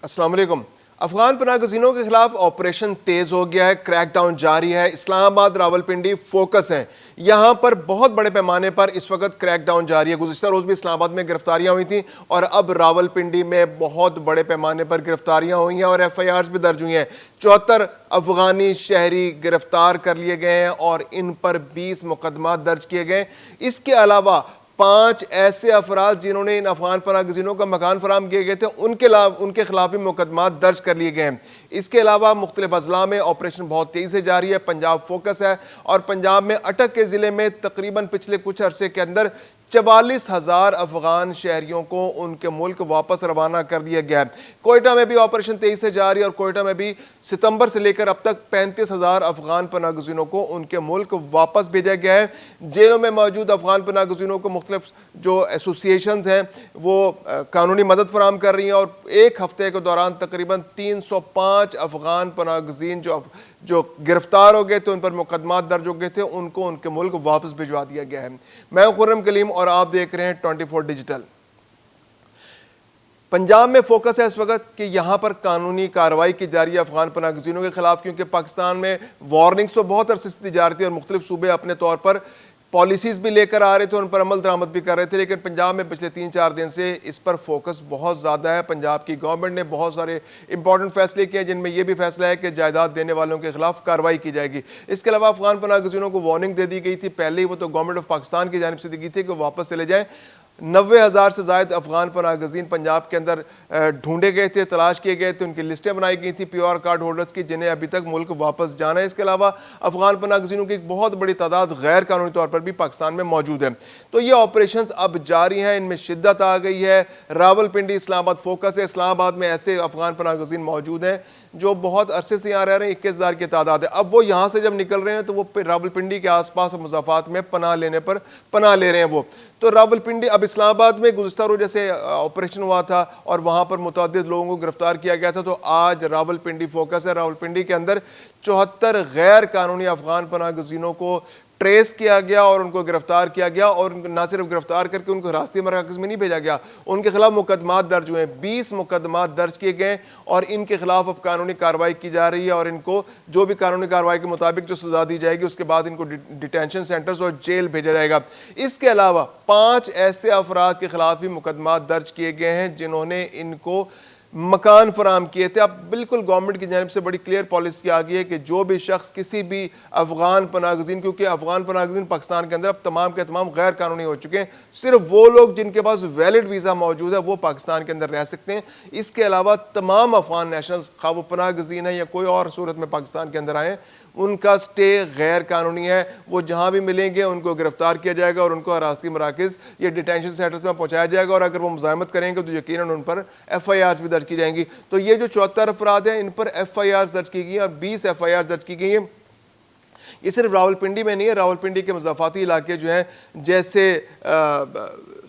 अस्सलाम वालेकुम। अफगान पनाह गज़ीनों के खिलाफ ऑपरेशन तेज हो गया है, क्रैक डाउन जारी है। इस्लामाबाद, रावलपिंडी फोकस है। यहाँ पर बहुत बड़े पैमाने पर इस वक्त क्रैक डाउन जारी है। गुज़िश्ता रोज भी इस्लामाबाद में गिरफ्तारियां हुई थी और अब रावलपिंडी में बहुत बड़े पैमाने पर गिरफ्तारियां हुई हैं और FIRs भी दर्ज हुई हैं। 74 अफगानी शहरी गिरफ्तार कर लिए गए हैं और इन पर 20 मुकदमा दर्ज किए गए। इसके अलावा 5 ऐसे अफराद जिन्होंने इन अफगान पनाह गज़ीनों का मकान फराहम किए गए थे उनके खिलाफ भी मुकदमा दर्ज कर लिए गए हैं। इसके अलावा मुख्तलिफ अजला में ऑपरेशन बहुत तेजी से जारी है। पंजाब फोकस है और पंजाब में अटक के जिले में तकरीबन पिछले कुछ अरसे के अंदर 44,000 अफगान शहरियों को उनके मुल्क वापस रवाना कर दिया गया है। कोयटा में भी ऑपरेशन तेजी से जारी है और कोयटा में भी सितंबर से लेकर अब तक 35,000 अफगान पनाह गज़ीनों को उनके मुल्क वापस भेजा गया है। जेलों में मौजूद अफगान पनाह गज़ीनों को मुख्तलिफ जो एसोसिएशंस हैं वो कानूनी मदद फराहम कर रही हैं और एक हफ्ते के दौरान तकरीबन 305 अफगान पनाह गज़ीन जो गिरफ्तार हो गए थे, उन पर मुकदमात दर्ज हो गए थे, उनको उनके मुल्क वापस भिजवा दिया गया है। मैं खुर्रम कलीम और आप देख रहे हैं 24 डिजिटल। पंजाब में फोकस है इस वक्त कि यहां पर कानूनी कार्रवाई की जा रही है अफगान पनाह गज़ीनों के खिलाफ, क्योंकि पाकिस्तान में वार्निंग्स तो बहुत अरसे से दी जा रही थी और मुख्तलिफ सूबे अपने तौर पर पॉलिसीज भी लेकर आ रहे थे, उन पर अमल दरामद भी कर रहे थे। लेकिन पंजाब में पिछले 3-4 दिन से इस पर फोकस बहुत ज़्यादा है। पंजाब की गवर्नमेंट ने बहुत सारे इंपॉर्टेंट फैसले किए, जिनमें यह भी फैसला है कि जायदाद देने वालों के खिलाफ कार्रवाई की जाएगी। इसके अलावा अफगान पनाह गज़ीनों को वार्निंग दे दी गई थी पहले ही, वो तो गवर्नमेंट ऑफ पाकिस्तान की जानिब से दी गई थी कि वापस चले जाएं। 90,000 से ज़ायद अफगान पनाह गज़ीन पंजाब के अंदर ढूंढे गए थे, तलाश किए गए थे, उनकी लिस्टें बनाई गई थी PR कार्ड होल्डर्स की, जिन्हें अभी तक मुल्क वापस जाना है। इसके अलावा अफगान पनाह गज़ीनों की एक बहुत बड़ी तादाद गैर कानूनी तौर पर भी पाकिस्तान में मौजूद है। तो ये ऑपरेशंस अब जारी हैं, इनमें शिद्दत आ गई है। रावलपिंडी इस्लामाबाद फोकस है। इस्लामाबाद में ऐसे अफगान पनाह गज़ीन मौजूद हैं जो बहुत अरसे से यहाँ रह रहे हैं, 21,000 की तादाद है। अब वो यहाँ से जब निकल रहे हैं तो वो रावलपिंडी के आसपास मुज़ाफ़ात में पनाह लेने पर पनाह ले रहे हैं वो। तो रावलपिंडी अब इस्लामाबाद में गुज़िश्ता रोज़ जैसे ऑपरेशन हुआ था और वहाँ पर मुतअद्दिद लोगों को गिरफ्तार किया गया था, तो आज रावलपिंडी फोकस है। रावलपिंडी के अंदर 74 गैर कानूनी अफगान पनाह गज़ीनों को ट्रेस किया गया और उनको गिरफ्तार किया गया और ना सिर्फ गिरफ्तार करके उनको हिरासती मराकज़ में नहीं भेजा गया, उनके खिलाफ मुकदमात दर्ज हुए। 20 मुकदमात दर्ज किए गए और इनके खिलाफ अब कानूनी कार्रवाई की जा रही है और इनको जो भी कानूनी कार्रवाई के मुताबिक जो सजा दी जाएगी उसके बाद इनको डिटेंशन सेंटर्स और जेल भेजा जाएगा। इसके अलावा 5 ऐसे अफराद के खिलाफ भी मुकदमात दर्ज किए गए हैं जिन्होंने इनको मकान फराहम किए थे। अब बिल्कुल गवर्नमेंट की जानिब से बड़ी क्लियर पॉलिसी आ गई है कि जो भी शख्स किसी भी अफगान पनाह गज़ीन, क्योंकि अफगान पनाह गज़ीन पाकिस्तान के अंदर अब तमाम के तमाम गैर कानूनी हो चुके हैं, सिर्फ वो लोग जिनके पास वैलिड वीज़ा मौजूद है वो पाकिस्तान के अंदर रह सकते हैं। इसके अलावा तमाम अफगान नेशनल्स, खा वो पनाह गज़ीन है या कोई और सूरत में पाकिस्तान के अंदर आए, उनका स्टे गैर कानूनी है। वो जहां भी मिलेंगे उनको गिरफ्तार किया जाएगा और उनको हिरासती मराकज़ या डिटेंशन सेंटर्स में पहुंचाया जाएगा और अगर वो मुज़ाहमत करेंगे तो यकीनन उन पर FIRs भी दर्ज की जाएंगी। तो ये जो 74 अफराद हैं इन पर FIRs दर्ज की गई हैं, 20 FIRs दर्ज की गई हैं। ये सिर्फ रावलपिंडी में नहीं है, रावलपिंडी के मुज़ाफ़ाती इलाके जो हैं जैसे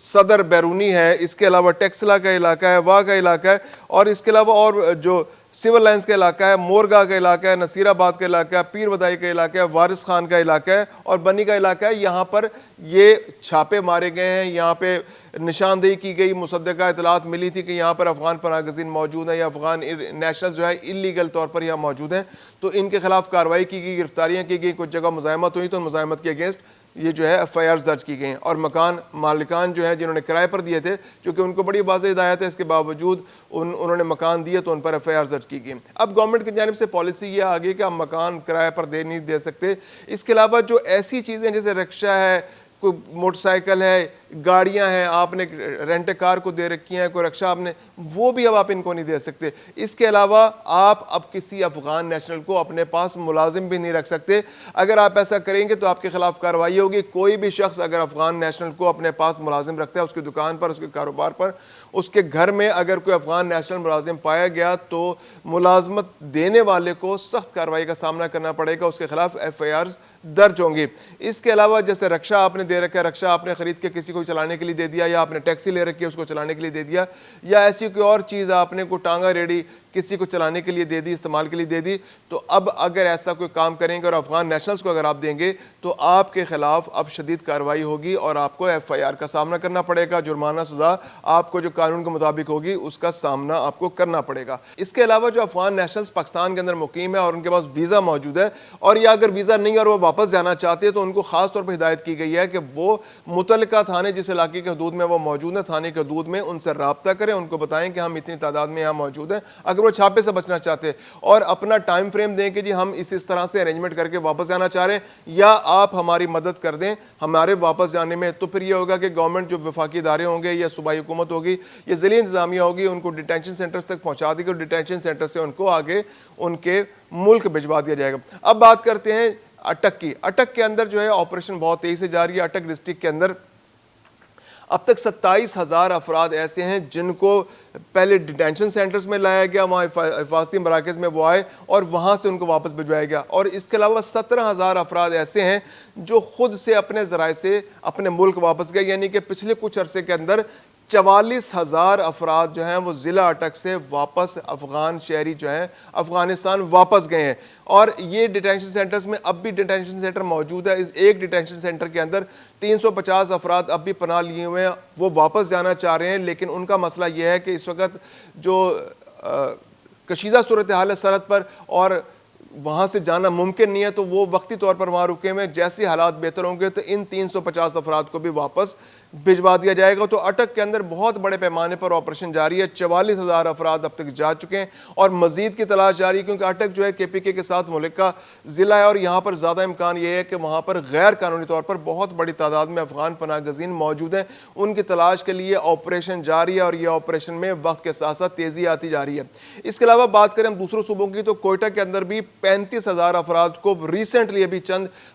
सदर बैरूनी है, इसके अलावा टेक्सला का इलाका है, वाह का इलाका है और इसके अलावा और जो सिविल लाइन्स का इलाका है, मोरगा का इलाका है, नसीराबाद का इलाका है, पीर बदाई का इलाका है, वारिस खान का इलाका है और बनी का इलाका है। यहाँ पर ये छापे मारे गए हैं, यहाँ पे निशानदेही की गई, मुसद्दका इतलात मिली थी कि यहाँ पर अफगान पनाह गज़ीन मौजूद हैं या अफगान नेशनल जो है इलीगल तौर पर यहाँ मौजूद हैं, तो इनके खिलाफ कार्रवाई की गई, गिरफ्तारियाँ की गई, कुछ जगह मुज़ाहमत हुई तो मुज़ाहमत के अगेंस्ट ये जो है FIRs दर्ज की गई हैं और मकान मालिकान जो है जिन्होंने किराए पर दिए थे, क्योंकि उनको बड़ी वाज़ेह हिदायत है, इसके बावजूद उन्होंने मकान दिए तो उन पर FIRs दर्ज की गई। अब गवर्नमेंट की जानिब से पॉलिसी ये आ गई कि आप मकान किराए पर नहीं दे सकते। इसके अलावा जो ऐसी चीज़ें जैसे रिक्शा है, कोई मोटरसाइकिल है, गाड़ियां हैं, आपने रेंट कार को दे रखी हैं, कोई रक्षा आपने, वो भी अब आप इनको नहीं दे सकते। इसके अलावा आप अब किसी अफगान नेशनल को अपने पास मुलाजिम भी नहीं रख सकते। अगर आप ऐसा करेंगे तो आपके खिलाफ कार्रवाई होगी। कोई भी शख्स अगर अफगान नेशनल को अपने पास मुलाजिम रखता है, उसकी दुकान पर, उसके कारोबार पर, उसके घर में अगर कोई अफगान नेशनल मुलाजिम पाया गया तो मुलाजमत देने वाले को सख्त कार्रवाई का सामना करना पड़ेगा, उसके खिलाफ FIRs दर्ज होंगी। इसके अलावा जैसे रक्षा आपने दे रखा है, रक्षा आपने खरीद के किसी को चलाने के लिए दे दिया या आपने टैक्सी ले रखी है उसको चलाने के लिए दे दिया या ऐसी कोई और चीज़ आपने को टांगा रेडी کسی کو چلانے کے لیے دے دی, استعمال کے لیے دے دی, تو اب اگر ایسا کوئی کام کریں گے اور افغان نیشنلز کو اگر آپ دیں گے تو آپ کے خلاف اب شدید کارروائی ہوگی اور آپ کو ایف آئی آر کا سامنا کرنا پڑے گا, جرمانہ سزا آپ کو جو قانون کے مطابق ہوگی اس کا سامنا آپ کو کرنا پڑے گا. اس کے علاوہ جو افغان نیشنلز پاکستان کے اندر مقیم ہے اور ان کے پاس ویزا موجود ہے, اور یا اگر ویزا نہیں اور وہ واپس جانا چاہتے ہیں, تو ان کو خاص طور پر ہدایت کی گئی ہے کہ وہ متعلقہ تھانے جس علاقے کے حدود میں وہ موجود ہیں, تھانے کے حدود میں ان سے رابطہ کریں, ان کو بتائیں کہ ہم اتنی تعداد میں یہاں موجود ہیں, اگر وہ چھاپے سے بچنا چاہتے ہیں, اور اپنا ٹائم فریم دیں کہ جی ہم اس طرح سے ارینجمنٹ کر کے واپس جانا چاہ رہے ہیں, یا آپ ہماری مدد کر دیں ہمارے واپس جانے میں. تو پھر یہ ہوگا کہ گورنمنٹ جو وفاقی ادارے ہوں گے یا صوبائی حکومت ہوگی یا ضلعی انتظامیہ ہوگی, ان کو ڈیٹینشن سینٹرز تک پہنچا دے گی اور ڈیٹینشن سینٹر سے ان کو آگے ان کے ملک بھجوا دیا جائے گا. اب بات کرتے ہیں اٹک کی. اٹک کے اندر جو ہے آپریشن بہت تیزی سے جاری ہے. اٹک ڈسٹرکٹ کے اندر اب تک 27,000 افراد ایسے ہیں جن کو پہلے ڈیٹینشن سینٹرز میں لایا گیا, وہاں حفاظتی مراکز میں وہ آئے اور وہاں سے ان کو واپس بھجوایا گیا, اور اس کے علاوہ 17,000 افراد ایسے ہیں جو خود سے اپنے ذرائع سے اپنے ملک واپس گئے. یعنی کہ پچھلے کچھ عرصے کے اندر 44,000 افراد جو ہیں وہ ضلع اٹک سے واپس افغان شہری جو ہیں افغانستان واپس گئے ہیں. اور یہ ڈیٹینشن سینٹرز میں اب بھی ڈیٹینشن سینٹر موجود ہے. اس ایک ڈیٹینشن سینٹر کے اندر 350 افراد اب بھی پناہ لیے ہوئے ہیں, وہ واپس جانا چاہ رہے ہیں, لیکن ان کا مسئلہ یہ ہے کہ اس وقت جو کشیدہ صورتحال ہے سرحد پر اور وہاں سے جانا ممکن نہیں ہے, تو وہ وقتی طور پر وہاں رکے ہوئے ہیں. جیسے حالات بہتر ہوں گے تو ان 350 افراد کو بھی واپس بھجوا دیا جائے گا. تو اٹک کے اندر بہت بڑے پیمانے پر آپریشن جاری ہے. 44,000 افراد اب تک جا چکے ہیں اور مزید کی تلاش جاری ہے, کیونکہ اٹک جو ہے کے پی کے ساتھ ملکہ ضلع ہے, اور یہاں پر زیادہ امکان یہ ہے کہ وہاں پر غیر قانونی طور پر بہت بڑی تعداد میں افغان پناہ گزین موجود ہیں. ان کی تلاش کے لیے آپریشن جاری ہے اور یہ آپریشن میں وقت کے ساتھ ساتھ تیزی آتی جا رہی ہے. اس کے علاوہ بات کریں ہم دوسروں صوبوں کی, تو کوئٹہ کے اندر بھی 35,000 افراد کو ریسنٹلی ابھی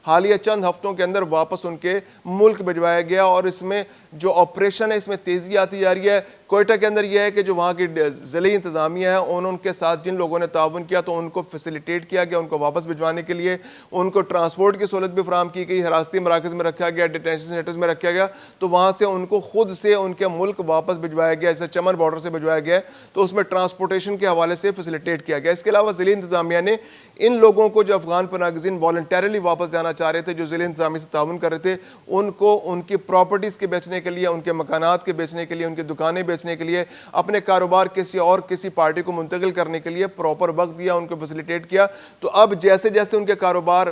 حالیہ چند ہفتوں کے اندر واپس ان کے ملک بھجوایا گیا, اور اس میں جو آپریشن ہے اس میں تیزی آتی جا رہی ہے. کوئٹہ کے اندر یہ ہے کہ جو وہاں کی ضلعی انتظامیہ ہے ان کے ساتھ جن لوگوں نے تعاون کیا تو ان کو فیسیلیٹیٹ کیا گیا, ان کو واپس بھجوانے کے لیے ان کو ٹرانسپورٹ کی سہولت بھی فراہم کی گئی, حراستی مراکز میں رکھا گیا, ڈیٹینشن سینٹرز میں رکھا گیا, تو وہاں سے ان کو خود سے ان کے ملک واپس بھجوایا گیا. جیسے چمن بارڈر سے بھجوایا گیا تو اس میں ٹرانسپورٹیشن کے حوالے سے فیسیلیٹیٹ کیا گیا. اس کے علاوہ ضلعی انتظامیہ نے ان لوگوں کو جو افغان پناہ گزین والنٹیرلی واپس جانا چاہ رہے تھے, جو ضلع انتظامیہ سے تعاون کر رہے تھے, ان کو ان کی پراپرٹیز کے بیچنے کے لیے, ان کے مکانات کے بیچنے کے لیے, ان کی دکانیں بیچنے کے لیے, اپنے کاروبار کسی پارٹی کو منتقل کرنے کے لیے پراپر وقت دیا, ان کو فیسیلیٹیٹ کیا. تو اب جیسے جیسے ان کے کاروبار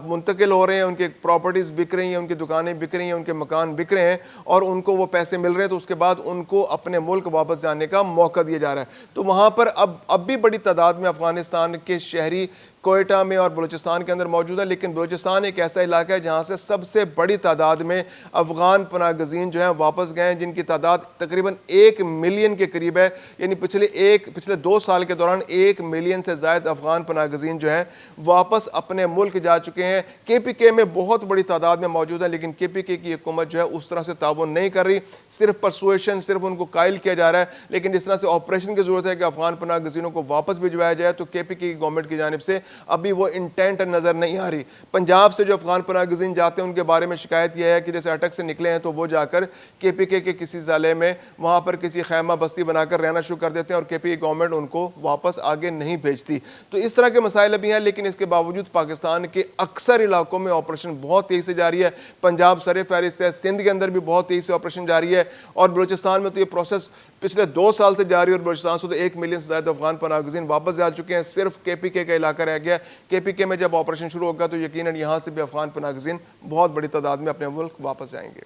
منتقل ہو رہے ہیں, ان کے پراپرٹیز بک رہی ہیں, ان کی دکانیں بک رہی ہیں, ان کے مکان بک رہے ہیں اور ان کو وہ پیسے مل رہے ہیں, تو اس کے بعد ان کو اپنے ملک واپس جانے کا موقع دیا جا رہا ہے. تو وہاں پر اب بھی بڑی تعداد میں افغانستان کے شہری کوئٹہ میں اور بلوچستان کے اندر موجود ہے, لیکن بلوچستان ایک ایسا علاقہ ہے جہاں سے سب سے بڑی تعداد میں افغان پناہ گزین جو ہیں واپس گئے ہیں, جن کی تعداد تقریباً 1 ملین کے قریب ہے. یعنی پچھلے 2 سال کے دوران 1 ملین سے زائد افغان پناہ گزین جو ہیں واپس اپنے ملک جا چکے ہیں. کے پی کے میں بہت بڑی تعداد میں موجود ہے, لیکن کے پی کے کی حکومت جو ہے اس طرح سے تعاون نہیں کر رہی, صرف پرسویشن, صرف ان کو قائل کیا جا رہا ہے. لیکن جس طرح سے آپریشن کی ضرورت ہے کہ افغان پناہ گزینوں کو واپس بھجوایا جائے, تو کے پی کے کی گورنمنٹ کی جانب سے ابھی وہ انٹینٹ نظر نہیں آ رہی. پنجاب سے جو افغان پناہ گزین جاتے ہیں ان کے بارے میں شکایت یہ ہے کہ جیسے اٹک سے نکلے ہیں تو وہ جا کر کے پی کے کسی ضلع میں وہاں پر کسی خیمہ بستی بنا کر رہنا شروع کر دیتے ہیں, اور کے پی کے گورنمنٹ ان کو واپس آگے نہیں بھیجتی. تو اس طرح کے مسائل ابھی ہیں, لیکن اس کے باوجود پاکستان کے اکثر علاقوں میں آپریشن بہت تیزی سے جاری ہے. پنجاب سر فہرست ہے, سندھ کے اندر بھی بہت تیزی سے آپریشن جاری ہے, اور بلوچستان میں تو یہ پروسیس پچھلے 2 سال سے جاری, اور بلوچستان سے تو 1 ملین سے زیادہ افغان پناہ گزین واپس جا چکے ہیں. صرف کے پی کے کا علاقہ رہ گیا. کے پی کے میں جب آپریشن شروع ہوگا تو یقیناً یہاں سے بھی افغان پناہ گزین بہت بڑی تعداد میں اپنے ملک واپس جائیں گے.